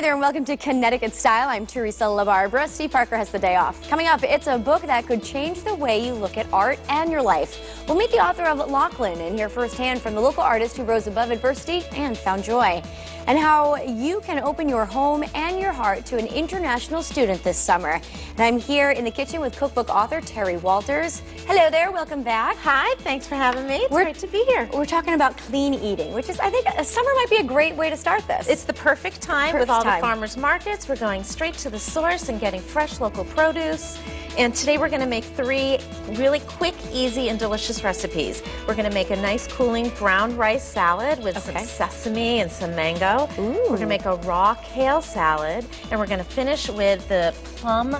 Hi there and welcome to Connecticut Style. I'm Teresa LaBarbera. Steve Parker has the day off. Coming up, it's a book that could change the way you look at art and your life. We'll meet the author of Lachlan and hear firsthand from the local artist who rose above adversity and found joy. And how you can open your home and your heart to an international student this summer. And I'm here in the kitchen with cookbook author Terry Walters. Hello there, welcome back. Hi, thanks for having me. It's great to be here. We're talking about clean eating, which is, I think, summer might be a great way to start this. It's the perfect time with all the farmers markets. We're going straight to the source and getting fresh local produce. And today we're going to make 3 really quick, easy, and delicious recipes. We're going to make a nice cooling brown rice salad with some sesame and some mango. Ooh. We're going to make a raw kale salad, and we're going to finish with the plum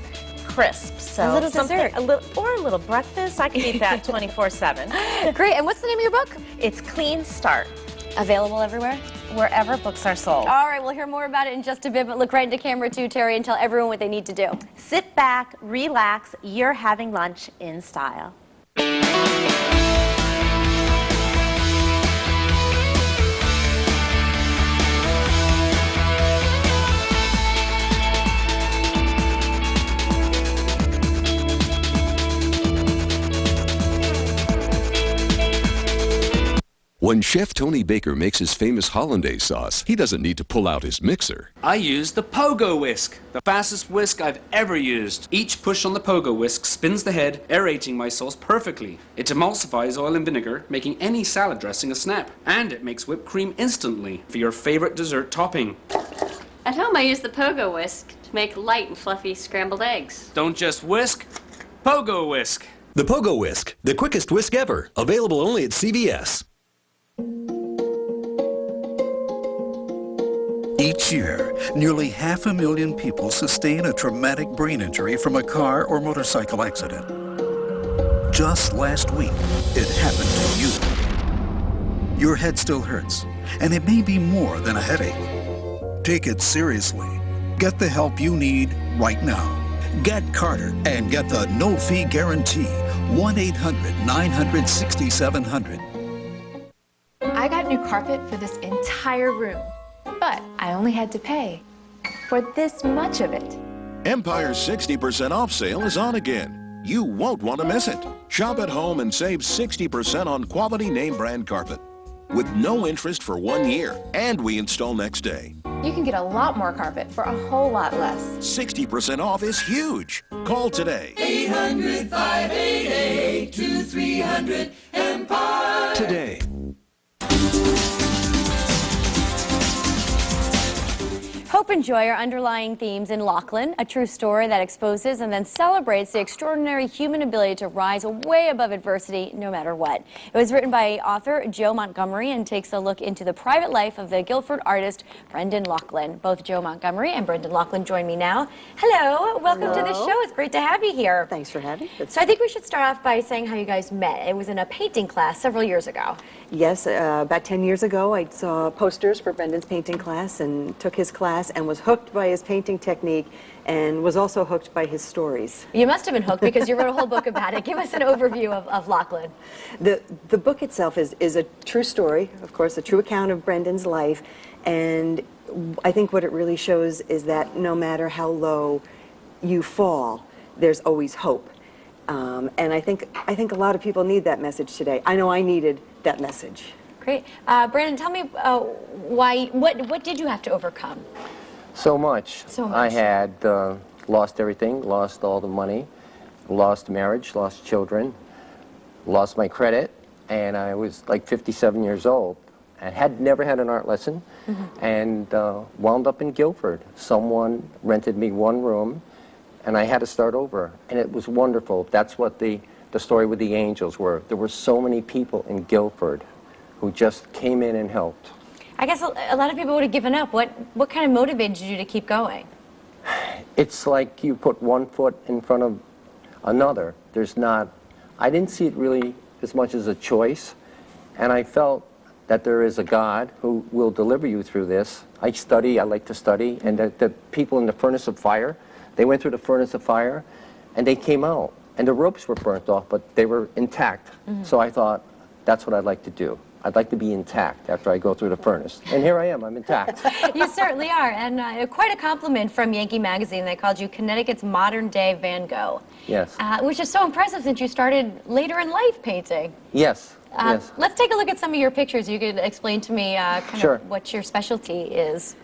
crisps. So a little dessert. A little breakfast. I can eat that 24/7. Great. And what's the name of your book? It's Clean Start. Available everywhere? Wherever books are sold. All right, we'll hear more about it in just a bit, but look right into camera too, Terry, and tell everyone what they need to do. Sit back, relax, you're having lunch in style. When Chef Tony Baker makes his famous hollandaise sauce, he doesn't need to pull out his mixer. I use the Pogo Whisk, the fastest whisk I've ever used. Each push on the Pogo Whisk spins the head, aerating my sauce perfectly. It emulsifies oil and vinegar, making any salad dressing a snap. And it makes whipped cream instantly for your favorite dessert topping. At home, I use the Pogo Whisk to make light and fluffy scrambled eggs. Don't just whisk, Pogo Whisk. The Pogo Whisk, the quickest whisk ever. Available only at CVS. Each year, nearly 500,000 people sustain a traumatic brain injury from a car or motorcycle accident. Just last week, it happened to you. Your head still hurts, and it may be more than a headache. Take it seriously. Get the help you need right now. Get Carter and get the no-fee guarantee. 1-800-900-6700. I got new carpet for this entire room, but I only had to pay for this much of it. Empire's 60% off sale is on again. You won't want to miss it. Shop at home and save 60% on quality name brand carpet with no interest for 1 year, and we install next day. You can get a lot more carpet for a whole lot less. 60% off is huge. Call today. 800-588-2300 Empire. Today. Hope and joy are underlying themes in Lachlan, a true story that exposes and then celebrates the extraordinary human ability to rise way above adversity no matter what. It was written by author Joe Montgomery and takes a look into the private life of the Guilford artist Brendan Lachlan. Both Joe Montgomery and Brendan Lachlan join me now. Hello, welcome to the show. It's great to have you here. Thanks for having me. So I think we should start off by saying how you guys met. It was in a painting class several years ago. Yes, about 10 years ago, I saw posters for Brendan's painting class and took his class and was hooked by his painting technique and was also hooked by his stories. You must have been hooked because you wrote a whole book about it. Give us an overview of Lachlan. The book itself is a true story, of course, a true account of Brendan's life, and I think what it really shows is that no matter how low you fall, there's always hope. And I think a lot of people need that message today. I know I needed that message. Great. Brandon, tell me what did you have to overcome? So much. So much. I had lost everything, lost all the money, lost marriage, lost children, lost my credit, and I was like 57 years old and had never had an art lesson, and wound up in Guilford. Someone rented me one room, and I had to start over, and it was wonderful. That's what the story with the angels were. There were so many people in Guilford who just came in and helped. I guess a lot of people would have given up. What kind of motivated you to keep going? It's like you put one foot in front of another. I didn't see it really as much as a choice, and I felt that there is a God who will deliver you through this. I like to study, and the people in the furnace of fire, they went through the furnace of fire, and they came out, and the ropes were burnt off, but they were intact. So I thought, that's what I'd like to do. I'd like to be intact after I go through the furnace. And here I am, I'm intact. You certainly are, and quite a compliment from Yankee Magazine. They called you Connecticut's modern-day Van Gogh. Yes. Which is so impressive since you started later in life painting. Yes. Yes. Let's take a look at some of your pictures. You could explain to me Sure. of what your specialty is.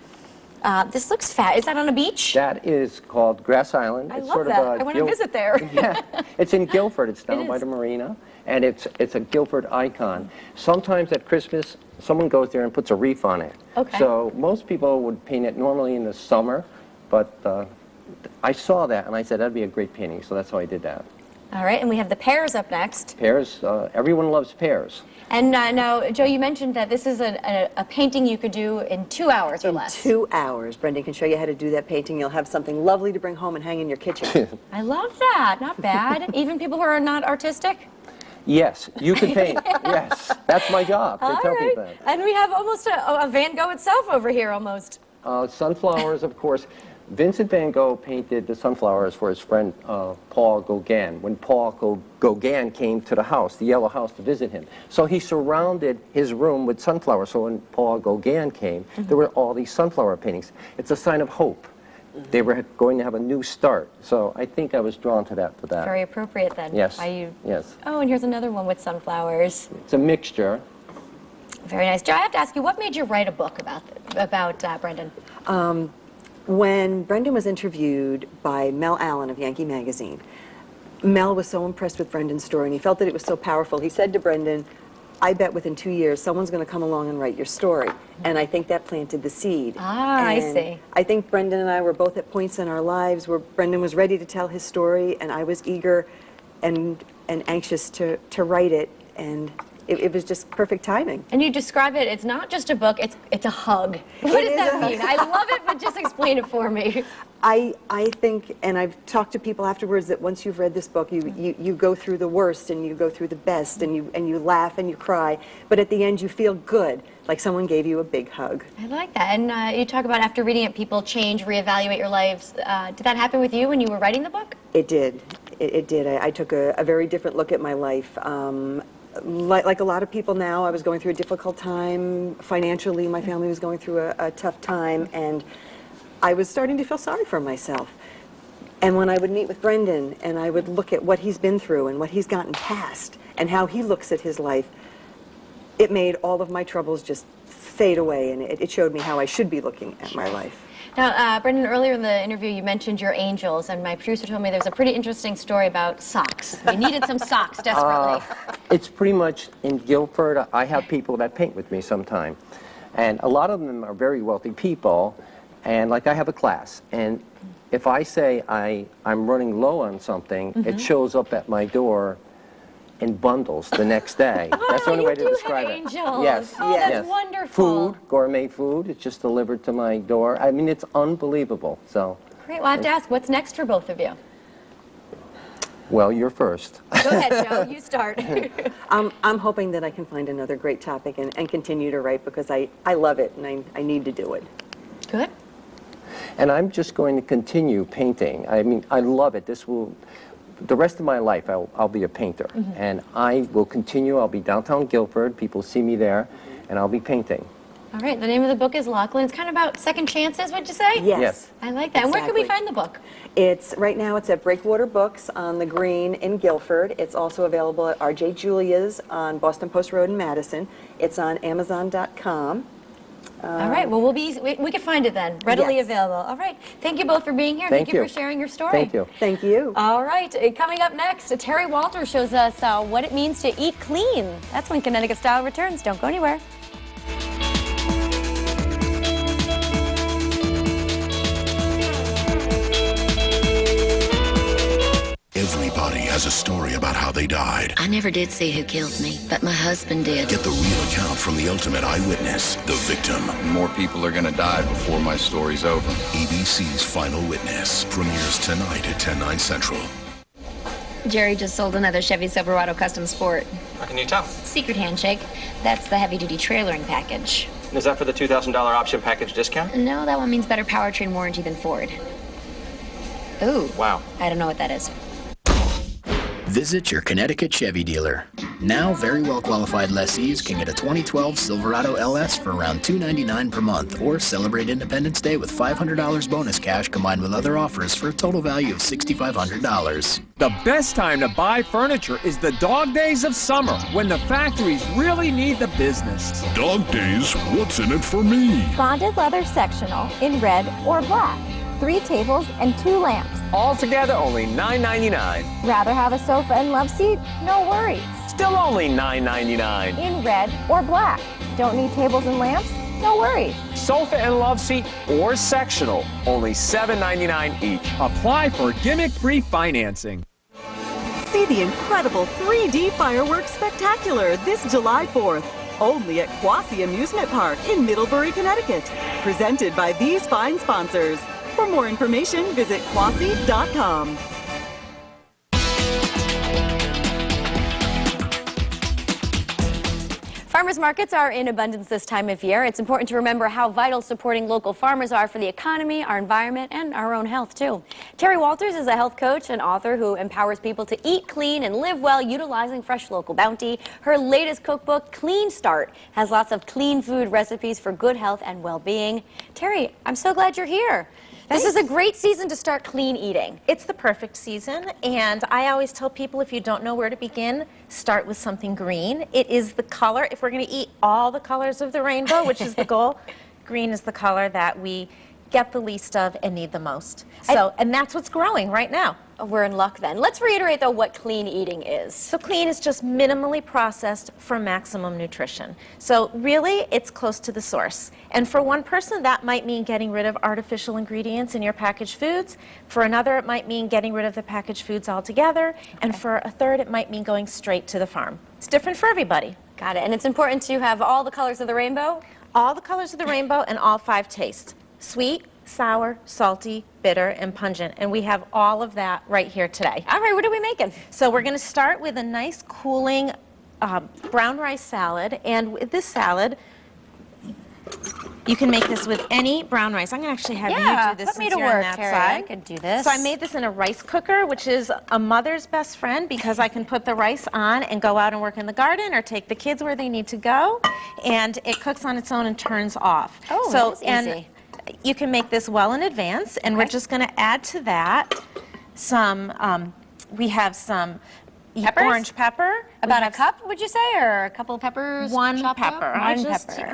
This looks fat. Is that on a beach? That is called Grass Island. I love that. I want to visit there. Yeah, it's in Guilford. It's down by the marina, and it's a Guilford icon. Sometimes at Christmas, someone goes there and puts a wreath on it. Okay. So most people would paint it normally in the summer, but I saw that and I said that'd be a great painting, so that's how I did that. All right, and we have the pears up next. Pears. Everyone loves pears. And now, Joe, you mentioned that this is a painting you could do in 2 hours or less. 2 hours. Brendan can show you how to do that painting. You'll have something lovely to bring home and hang in your kitchen. I love that. Not bad. Even people who are not artistic? Yes, you can paint. Yes, that's my job. All tell right. people that. And we have almost a Van Gogh itself over here, almost. Sunflowers, of course. Vincent van Gogh painted the sunflowers for his friend Paul Gauguin when Paul Gauguin came to the house, the Yellow House, to visit him. So he surrounded his room with sunflowers. So when Paul Gauguin came, there were all these sunflower paintings. It's a sign of hope. They were going to have a new start. So I think I was drawn to that for that. Very appropriate then. Yes. Yes. Oh, and here's another one with sunflowers. It's a mixture. Very nice. Joe, I have to ask you, what made you write a book about Brendan? When Brendan was interviewed by Mel Allen of Yankee Magazine, Mel was so impressed with Brendan's story, and he felt that it was so powerful. He said to Brendan, I bet within 2 years someone's going to come along and write your story. And I think that planted the seed. Ah, I see. I think Brendan and I were both at points in our lives where Brendan was ready to tell his story, and I was eager and anxious to write it. And it was just perfect timing. And you describe it, it's not just a book, it's a hug. What does that mean? I love it, but just explain it for me. I think, and I've talked to people afterwards, that once you've read this book, you go through the worst and you go through the best, and you laugh and you cry, but at the end you feel good, like someone gave you a big hug. I like that. And you talk about after reading it, people change, reevaluate your lives. Did that happen with you when you were writing the book? It did. It did. I took a very different look at my life. Like a lot of people now, I was going through a difficult time financially. My family was going through a tough time, and I was starting to feel sorry for myself. And when I would meet with Brendan and I would look at what he's been through and what he's gotten past and how he looks at his life, it made all of my troubles just fade away, and it showed me how I should be looking at my life. Now, Brendan, earlier in the interview you mentioned your angels, and my producer told me there was a pretty interesting story about socks. You needed some socks desperately. It's pretty much in Guilford. I have people that paint with me sometime, and a lot of them are very wealthy people, and like I have a class, and if I say I'm running low on something, it shows up at my door in bundles the next day. That's the only way to describe it. Angels. Yes. Oh, yes. that's wonderful. Food, gourmet food, it's just delivered to my door. I mean, it's unbelievable. So. Great. Well, I have to ask, what's next for both of you? Well, you're first. Go ahead, Joe. You start. I'm hoping that I can find another great topic and continue to write, because I love it and I need to do it. Good. And I'm just going to continue painting. I mean, I love it. The rest of my life, I'll be a painter. And I will continue. I'll be downtown Guilford. People see me there, and I'll be painting. All right. The name of the book is Lachlan. It's kind of about second chances, would you say? Yes. I like that. And where can we find the book? Right now it's at Breakwater Books on the Green in Guilford. It's also available at R.J. Julia's on Boston Post Road in Madison. It's on Amazon.com. All right. Well, we can find it then. Readily available. All right. Thank you both for being here. Thank you for sharing your story. Thank you. Thank you. All right. Coming up next, Terry Walter shows us what it means to eat clean. That's when Connecticut Style returns. Don't go anywhere. Everybody has a story about how they died. I never did see who killed me, but my husband did. Get the real account from the ultimate eyewitness, the victim. More people are going to die before my story's over. ABC's Final Witness premieres tonight at 10/9 Central. Jerry just sold another Chevy Silverado Custom Sport. How can you tell? Secret handshake. That's the heavy-duty trailering package. Is that for the $2,000 option package discount? No, that one means better powertrain warranty than Ford. Ooh. Wow. I don't know what that is. Visit your Connecticut Chevy dealer. Now, very well-qualified lessees can get a 2012 Silverado LS for around $299 per month, or celebrate Independence Day with $500 bonus cash combined with other offers for a total value of $6,500. The best time to buy furniture is the dog days of summer, when the factories really need the business. Dog days, what's in it for me? Bonded leather sectional in red or black. 3 tables and 2 lamps. All together only $9.99. Rather have a sofa and love seat? No worries. Still only $9.99. In red or black. Don't need tables and lamps? No worries. Sofa and love seat or sectional, only $7.99 each. Apply for gimmick-free financing. See the incredible 3D fireworks spectacular this July 4th. Only at Quasi Amusement Park in Middlebury, Connecticut. Presented by these fine sponsors. For more information, visit quasi.com. Farmers markets are in abundance this time of year. It's important to remember how vital supporting local farmers are for the economy, our environment, and our own health, too. Terry Walters is a health coach and author who empowers people to eat clean and live well utilizing fresh local bounty. Her latest cookbook, Clean Start, has lots of clean food recipes for good health and well-being. Terry, I'm so glad you're here. This is a great season to start clean eating. It's the perfect season, and I always tell people if you don't know where to begin, start with something green. It is the color, if we're going to eat all the colors of the rainbow, which is the goal, green is the color that we get the least of and need the most. So, and that's what's growing right now. We're in luck then. Let's reiterate, though, what clean eating is. So clean is just minimally processed for maximum nutrition. So really, it's close to the source. And for one person, that might mean getting rid of artificial ingredients in your packaged foods. For another, it might mean getting rid of the packaged foods altogether. Okay. And for a third, it might mean going straight to the farm. It's different for everybody. Got it. And it's important to have all the colors of the rainbow? All the colors of the rainbow and all 5 tastes. Sweet, sour, salty, bitter, and pungent. And we have all of that right here today. All right, what are we making? So we're going to start with a nice cooling brown rice salad. And with this salad, you can make this with any brown rice. I'm going to actually have you do this since you're on that side. I could do this. So I made this in a rice cooker, which is a mother's best friend because I can put the rice on and go out and work in the garden or take the kids where they need to go. And it cooks on its own and turns off. Oh, so, that's easy. You can make this well in advance, and we're just going to add to that some, we have some orange pepper. About a cup, would you say, or a couple of peppers? One pepper. I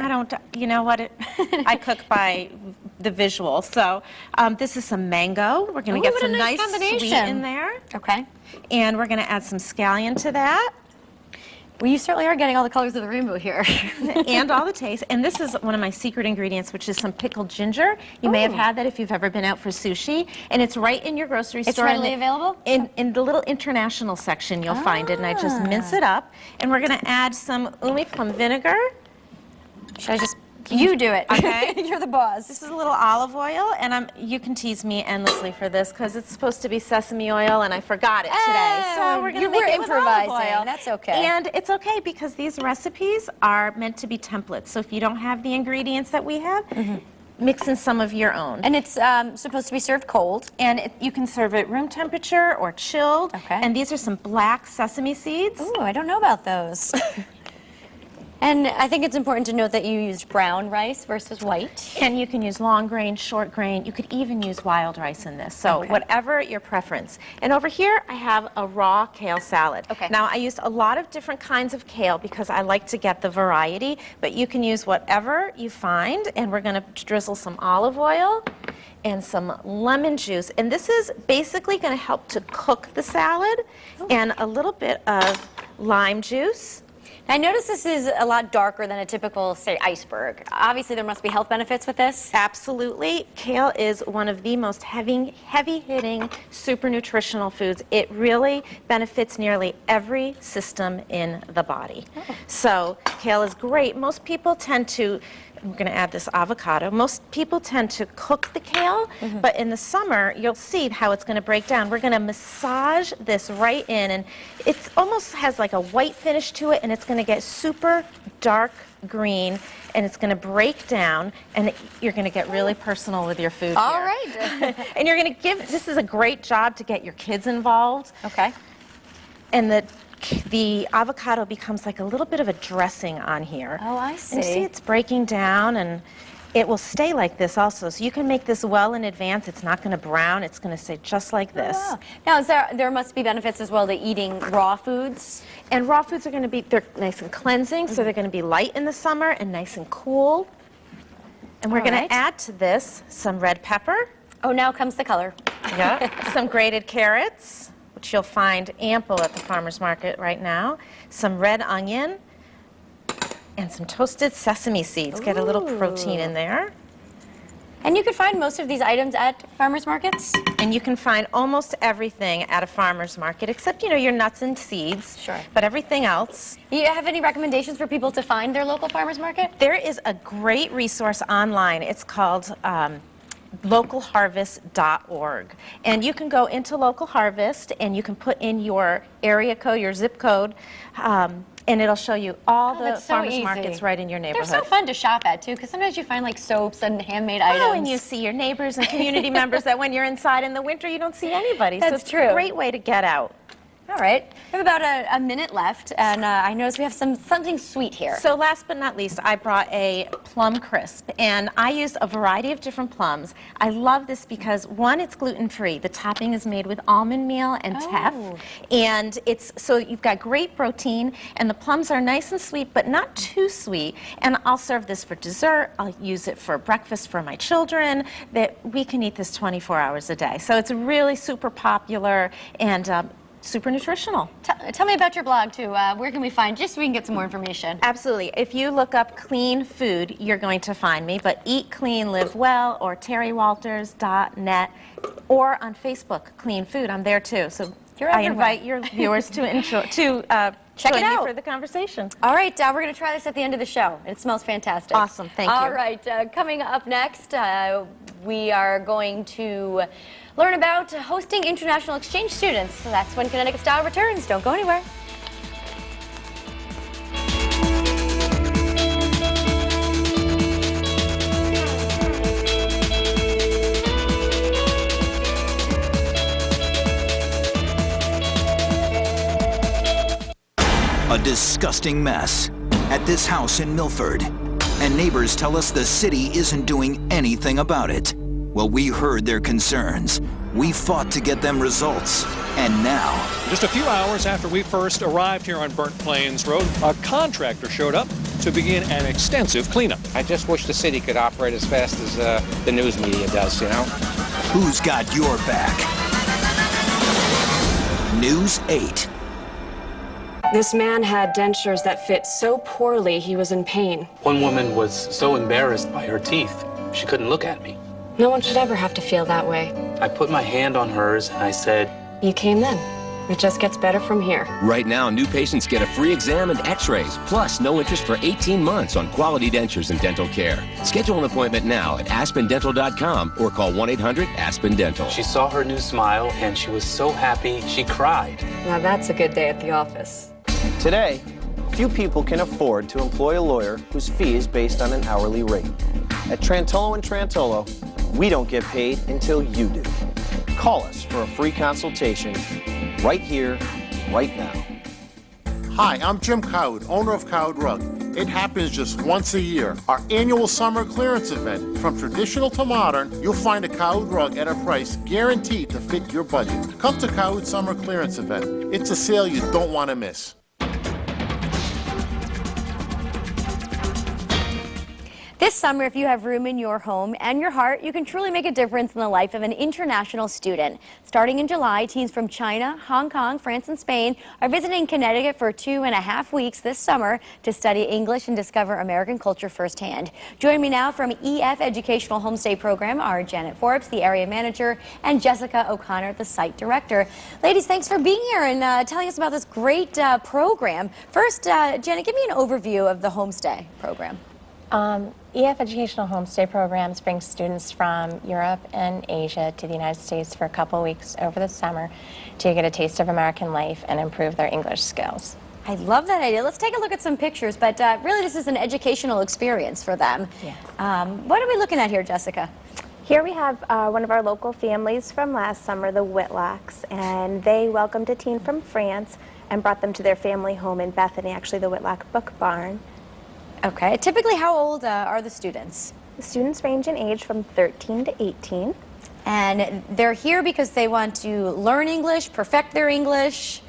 don't, you know what, I cook by the visual. So this is some mango. We're going to get some nice sweet in there. Okay. And we're going to add some scallion to that. Well, you certainly are getting all the colors of the rainbow here. And all the taste. And this is one of my secret ingredients, which is some pickled ginger. You may have had that if you've ever been out for sushi. And it's right in your grocery store. It's readily available? In the little international section, you'll find it. And I just mince it up. And we're going to add some umi plum vinegar. Should I just... You do it. Okay. You're the boss. This is a little olive oil, and you can tease me endlessly for this because it's supposed to be sesame oil, and I forgot it today. So we're going to make it with olive oil. That's okay. And it's okay because these recipes are meant to be templates. So if you don't have the ingredients that we have, mix in some of your own. And it's supposed to be served cold. And you can serve it room temperature or chilled. Okay. And these are some black sesame seeds. Ooh, I don't know about those. And I think it's important to note that you used brown rice versus white. And you can use long grain, short grain. You could even use wild rice in this. So whatever your preference. And over here, I have a raw kale salad. Okay. Now, I used a lot of different kinds of kale because I like to get the variety. But you can use whatever you find. And we're going to drizzle some olive oil and some lemon juice. And this is basically going to help to cook the salad. And a little bit of lime juice. I notice this is a lot darker than a typical, say, iceberg. Obviously, there must be health benefits with this. Absolutely. Kale is one of the most heavy-hitting, super nutritional foods. It really benefits nearly every system in the body. So kale is great. Most people tend to, we're going to add this avocado. Most people tend to cook the kale, but in the summer, you'll see how it's going to break down. We're going to massage this right in, and it almost has like a white finish to it, and it's going to get super dark green, and it's going to break down, and you're going to get really personal with your food All here. right. And you're going to this is a great job to get your kids involved. Okay. the avocado becomes like a little bit of a dressing on here. Oh, I see. And you see it's breaking down, and it will stay like this also. So you can make this well in advance. It's not going to brown. It's going to stay just like this. Oh, wow. Now, there must be benefits as well to eating raw foods? And raw foods are going to be, they're nice and cleansing, so they're going to be light in the summer and nice and cool. And we're going to add to this some red pepper. Oh, now comes the color. Yeah. Some grated carrots, which you'll find ample at the farmer's market right now. Some red onion. And some toasted sesame seeds. Get a little protein in there. And you can find most of these items at farmers markets? And you can find almost everything at a farmer's market, except, you know, your nuts and seeds. Sure. But everything else. Do you have any recommendations for people to find their local farmers market? There is a great resource online. It's called localharvest.org. And you can go into Local Harvest and you can put in your area code, your zip code, and it'll show you all the farmers markets right in your neighborhood. They're so fun to shop at, too, because sometimes you find like soaps and handmade items. Oh, and you see your neighbors and community members that when you're inside in the winter, you don't see anybody. That's so it's true. a great way to get out. All right. We have about a minute left, and I noticed we have something sweet here. So last but not least, I brought a plum crisp, and I used a variety of different plums. I love this because, one, it's gluten-free. The topping is made with almond meal and teff, and so you've got great protein, and the plums are nice and sweet, but not too sweet. And I'll serve this for dessert. I'll use it for breakfast for my children. That we can eat this 24 hours a day. So it's really super popular and super nutritional. Tell me about your blog, too. Where can we find, just so we can get some more information? Absolutely. If you look up clean food, you're going to find me. But Eat Clean, Live Well, or terrywalters.net, or on Facebook, Clean Food. I'm there, too. So I invite your viewers to check it out for the conversation. All right, we're going to try this at the end of the show. It smells fantastic. Awesome. Thank you. All right, coming up next, we are going to learn about hosting international exchange students. So that's when Connecticut Style returns. Don't go anywhere. A disgusting mess at this house in Milford. And neighbors tell us the city isn't doing anything about it. Well, we heard their concerns. We fought to get them results. And now, just a few hours after we first arrived here on Burnt Plains Road, a contractor showed up to begin an extensive cleanup. I just wish the city could operate as fast as the news media does, you know? Who's got your back? News 8. This man had dentures that fit so poorly he was in pain. One woman was so embarrassed by her teeth, she couldn't look at me. No one should ever have to feel that way. I put my hand on hers and I said, "You came then. It just gets better from here." Right now, new patients get a free exam and x-rays, plus no interest for 18 months on quality dentures and dental care. Schedule an appointment now at aspendental.com or call 1-800-ASPEN-DENTAL. She saw her new smile and she was so happy she cried. Now that's a good day at the office. Today, few people can afford to employ a lawyer whose fee is based on an hourly rate. At Trantolo & Trantolo, we don't get paid until you do. Call us for a free consultation right here, right now. Hi, I'm Jim Cowd, owner of Cowd Rug. It happens just once a year. Our annual summer clearance event. From traditional to modern, you'll find a Cowd rug at a price guaranteed to fit your budget. Come to Cowd Summer Clearance Event. It's a sale you don't want to miss. This summer, if you have room in your home and your heart, you can truly make a difference in the life of an international student. Starting in July, teens from China, Hong Kong, France, and Spain are visiting Connecticut for 2.5 weeks this summer to study English and discover American culture firsthand. Join me now from EF Educational Homestay Program are Janet Forbes, the area manager, and Jessica O'Connor, the site director. Ladies, thanks for being here and telling us about this great program. First, Janet, give me an overview of the homestay program. EF Educational Homestay Programs bring students from Europe and Asia to the United States for a couple weeks over the summer to get a taste of American life and improve their English skills. I love that idea. Let's take a look at some pictures, but really this is an educational experience for them. Yes. What are we looking at here, Jessica? Here we have one of our local families from last summer, the Whitlocks, and they welcomed a teen from France and brought them to their family home in Bethany, actually the Whitlock Book Barn. Okay. Typically, how old are the students? The students range in age from 13 to 18. And they're here because they want to learn English, perfect their English.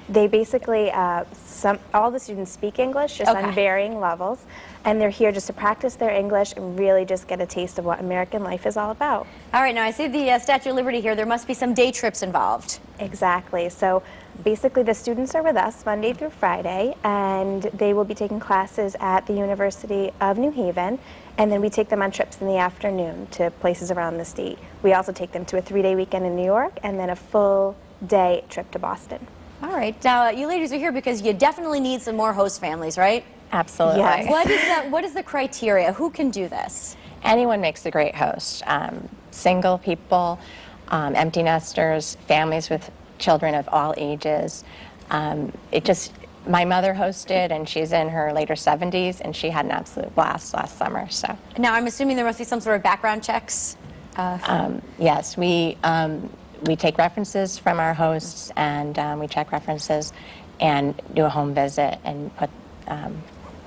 They basically, all the students speak English, just on varying levels, and they're here just to practice their English and really just get a taste of what American life is all about. All right, now I see the Statue of Liberty here. There must be some day trips involved. Exactly. So basically the students are with us Monday through Friday, and they will be taking classes at the University of New Haven, and then we take them on trips in the afternoon to places around the state. We also take them to a 3-day weekend in New York and then a full day trip to Boston. All right. Now, you ladies are here because you definitely need some more host families, right? Absolutely. Yes. What is the criteria? Who can do this? Anyone makes a great host. Single people, empty nesters, families with children of all ages. My mother hosted, and she's in her later 70s, and she had an absolute blast last summer. So now I'm assuming there must be some sort of background checks. Yes, we take references from our hosts, and we check references and do a home visit and put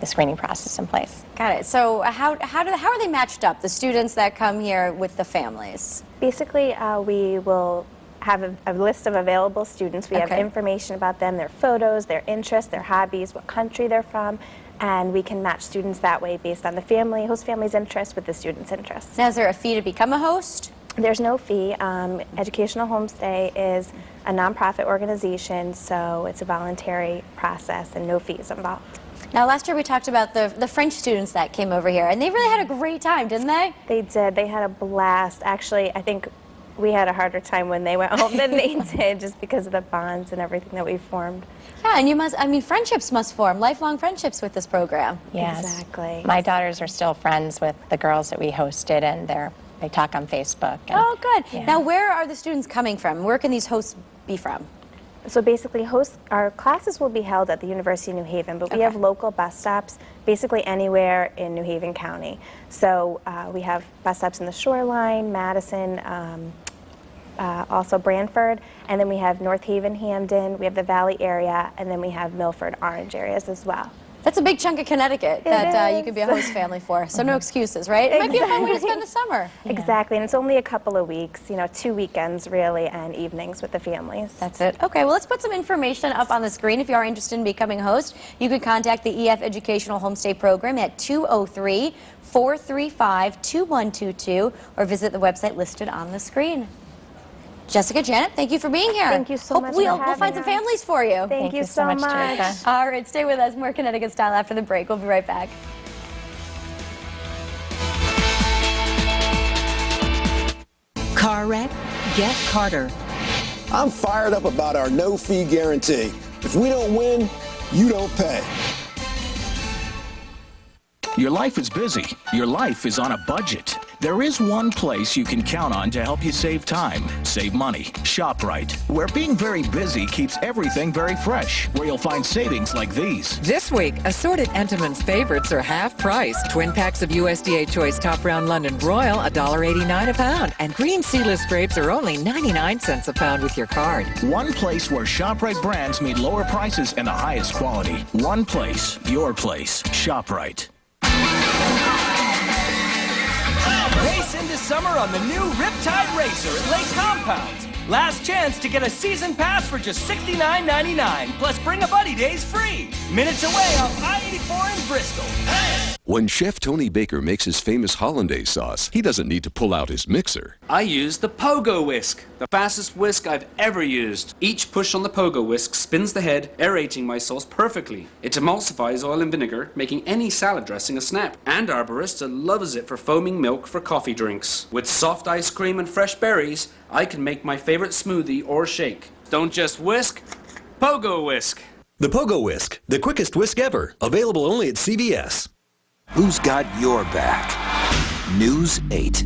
the screening process in place. Got it. So how are they matched up, the students that come here with the families? Basically, we will have a list of available students. We have information about them, their photos, their interests, their hobbies, what country they're from, and we can match students that way based on the host family's interests with the student's interests. Now, is there a fee to become a host? There's no fee. Educational Homestay is a nonprofit organization, so it's a voluntary process and no fees involved. Now, last year we talked about the French students that came over here, and they really had a great time, didn't they? They did. They had a blast. Actually, I think we had a harder time when they went home than they did, just because of the bonds and everything that we formed. Yeah, and friendships must form, lifelong friendships with this program. Yes. Exactly. My daughters are still friends with the girls that we hosted, and they talk on Facebook. Oh, good. Yeah. Now, where are the students coming from? Where can these hosts be from? So basically, our classes will be held at the University of New Haven, but we have local bus stops basically anywhere in New Haven County. So we have bus stops in the Shoreline, Madison, also Branford, and then we have North Haven, Hamden, we have the Valley area, and then we have Milford, Orange areas as well. That's a big chunk of Connecticut that you could be a host family for, so no excuses, right? It might be a fun way to spend the summer. Exactly, and it's only a couple of weeks, 2 weekends really, and evenings with the families. That's it. Okay, well, let's put some information up on the screen. If you are interested in becoming a host, you can contact the EF Educational Homestay Program at 203-435-2122 or visit the website listed on the screen. Jessica, Janet, thank you for being here. Thank you so much for having We'll find some families for you. Thank you so much. Jessica. All right, stay with us. More Connecticut Style after the break. We'll be right back. Car wreck? Get Carter. I'm fired up about our no-fee guarantee. If we don't win, you don't pay. Your life is busy. Your life is on a budget. There is one place you can count on to help you save time, save money. ShopRite, where being very busy keeps everything very fresh, where you'll find savings like these. This week, assorted Entenmann's favorites are half price. Twin packs of USDA Choice Top Round London Broil, $1.89 a pound. And green seedless grapes are only 99 cents a pound with your card. One place where ShopRite brands meet lower prices and the highest quality. One place, your place. ShopRite. Race into summer on the new Riptide Racer at Lake Compounds. Last chance to get a season pass for just $69.99, plus bring a buddy days free. Minutes away off I-84 in Bristol. When Chef Tony Baker makes his famous hollandaise sauce, he doesn't need to pull out his mixer. I use the Pogo Whisk, the fastest whisk I've ever used. Each push on the Pogo Whisk spins the head, aerating my sauce perfectly. It emulsifies oil and vinegar, making any salad dressing a snap. And our barista loves it for foaming milk for coffee drinks. With soft ice cream and fresh berries, I can make my favorite smoothie or shake. Don't just whisk, Pogo Whisk. The Pogo Whisk, the quickest whisk ever. Available only at CVS. Who's got your back? News 8.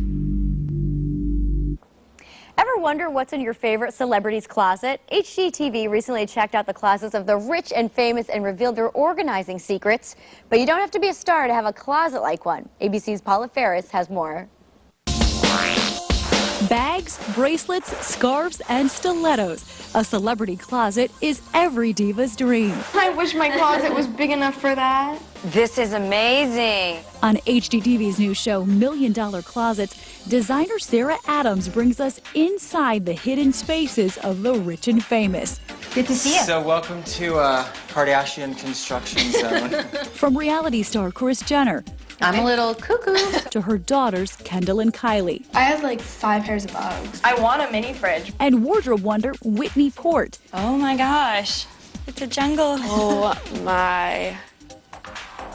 Ever wonder what's in your favorite celebrity's closet? HGTV recently checked out the closets of the rich and famous and revealed their organizing secrets. But you don't have to be a star to have a closet like one. ABC's Paula Ferris has more. Bags, bracelets, scarves, and stilettos. A celebrity closet is every diva's dream. I wish my closet was big enough for that. This is amazing. On HGTV's new show, $1 Million Closets, designer Sarah Adams brings us inside the hidden spaces of the rich and famous. Good to see you. So welcome to Kardashian construction zone. From reality star Kris Jenner. I'm a little cuckoo. To her daughters, Kendall and Kylie. I had like 5 pairs of Uggs. I want a mini fridge. And wardrobe wonder Whitney Port. Oh my gosh, it's a jungle. Oh my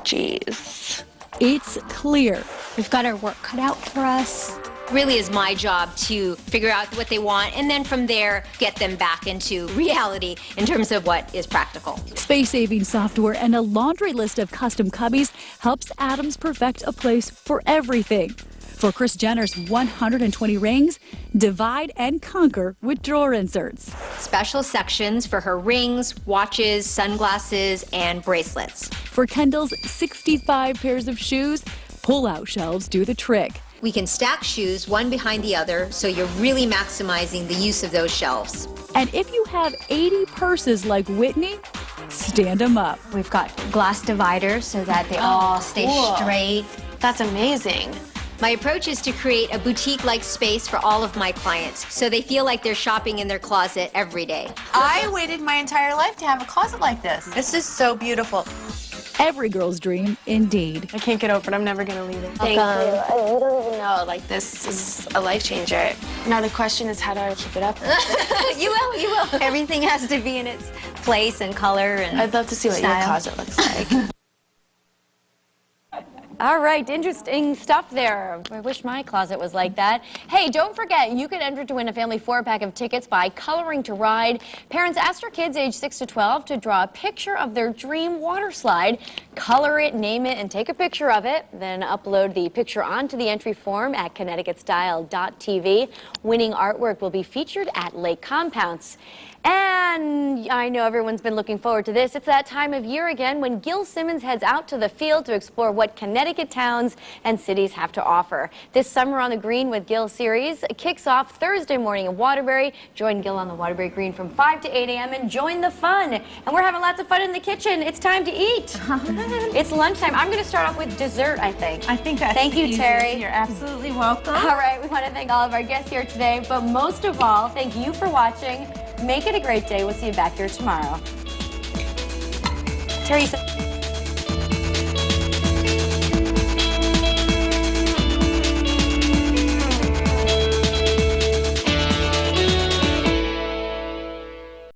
jeez. It's clear. We've got our work cut out for us. Really is my job to figure out what they want and then from there get them back into reality in terms of what is practical. Space-saving software and a laundry list of custom cubbies helps Adams perfect a place for everything. For Kris Jenner's 120 rings, divide and conquer with drawer inserts. Special sections for her rings, watches, sunglasses, and bracelets. For Kendall's 65 pairs of shoes, pull-out shelves do the trick. We can stack shoes one behind the other, so you're really maximizing the use of those shelves. And if you have 80 purses like Whitney, stand them up. We've got glass dividers so that they all stay straight. That's amazing. My approach is to create a boutique-like space for all of my clients, so they feel like they're shopping in their closet every day. I waited my entire life to have a closet like this. This is so beautiful. Every girl's dream, indeed. I can't get over it. I'm never going to leave it. Thank you. You don't even know. Like, this is a life changer. Now the question is, how do I keep it up? You will. Everything has to be in its place and color and I'd love to see what style. your closet looks like. All right, interesting stuff there. I wish my closet was like that. Hey, don't forget, you can enter to win a family 4-pack of tickets by Coloring to Ride. Parents, ask your kids age 6 to 12 to draw a picture of their dream water slide. Color it, name it, and take a picture of it. Then upload the picture onto the entry form at ConnecticutStyle.tv. Winning artwork will be featured at Lake Compounce. And I know everyone's been looking forward to this. It's that time of year again when Gil Simmons heads out to the field to explore what Connecticut towns and cities have to offer. This Summer on the Green with Gil series kicks off Thursday morning in Waterbury. Join Gil on the Waterbury Green from 5 to 8 a.m. and join the fun. And we're having lots of fun in the kitchen. It's time to eat. It's lunchtime. I'm going to start off with dessert, I think. I think that's Thank you, easiest. Terry. You're absolutely welcome. All right, we want to thank all of our guests here today, but most of all, thank you for watching. Make it a great day. We'll see you back here tomorrow. Teresa.